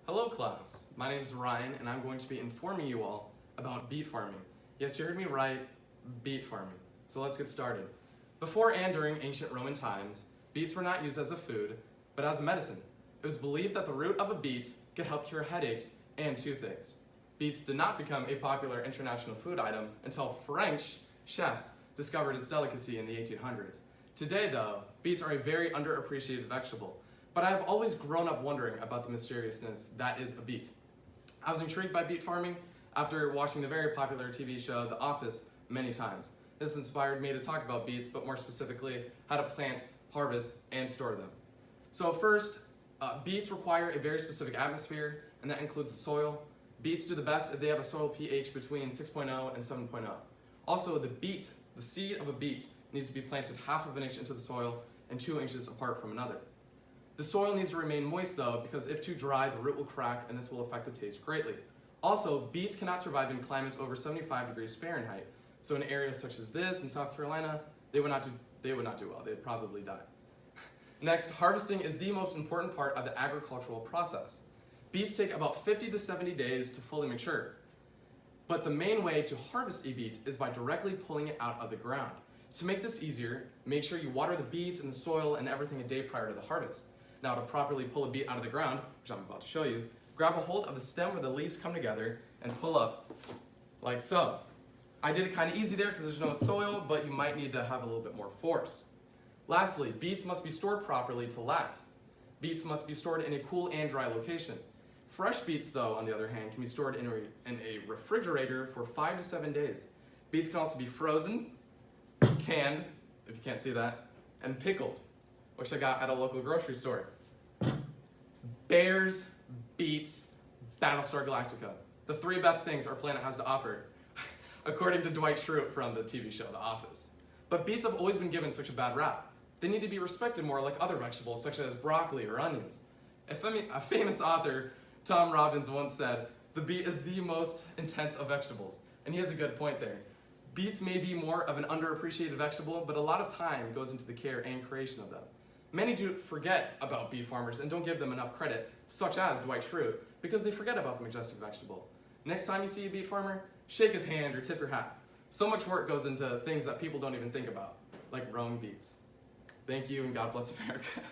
Hello class, my name is Ryan and I'm going to be informing you all about beet farming. Yes, you heard me right, beet farming. So let's get started. Before and during ancient Roman times, beets were not used as a food, but as medicine. It was believed that the root of a beet could help cure headaches and toothaches. Beets did not become a popular international food item until French chefs discovered its delicacy in the 1800s. Today though, beets are a very underappreciated vegetable. But I've always grown up wondering about the mysteriousness that is a beet. I was intrigued by beet farming after watching the very popular TV show The Office many times. This inspired me to talk about beets, but more specifically, how to plant, harvest, and store them. So first, beets require a very specific atmosphere, and that includes the soil. Beets do the best if they have a soil pH between 6.0 and 7.0. Also, the seed of a beet needs to be planted half of an inch into the soil and 2 inches apart from another. The soil needs to remain moist though, because if too dry, the root will crack and this will affect the taste greatly. Also, beets cannot survive in climates over 75 degrees Fahrenheit. So in areas such as this in South Carolina, they would not do well. They'd probably die. Next, harvesting is the most important part of the agricultural process. Beets take about 50 to 70 days to fully mature. But the main way to harvest a beet is by directly pulling it out of the ground. To make this easier, make sure you water the beets and the soil and everything a day prior to the harvest. Now, to properly pull a beet out of the ground, which I'm about to show you, grab a hold of the stem where the leaves come together and pull up like so. I did it kind of easy there because there's no soil, but you might need to have a little bit more force. Lastly, beets must be stored properly to last. Beets must be stored in a cool and dry location. Fresh beets, though, on the other hand, can be stored in a refrigerator for 5 to 7 days. Beets can also be frozen, canned, if you can't see that, and pickled, which I got at a local grocery store. Bears, beets, Battlestar Galactica. The 3 best things our planet has to offer, according to Dwight Schrute from the TV show The Office. But beets have always been given such a bad rap. They need to be respected more like other vegetables, such as broccoli or onions. A famous author, Tom Robbins, once said, "The beet is the most intense of vegetables." And he has a good point there. Beets may be more of an underappreciated vegetable, but a lot of time goes into the care and creation of them. Many do forget about beet farmers and don't give them enough credit, such as Dwight Schrute, because they forget about the majestic vegetable. Next time you see a beet farmer, shake his hand or tip your hat. So much work goes into things that people don't even think about, like growing beets. Thank you and God bless America.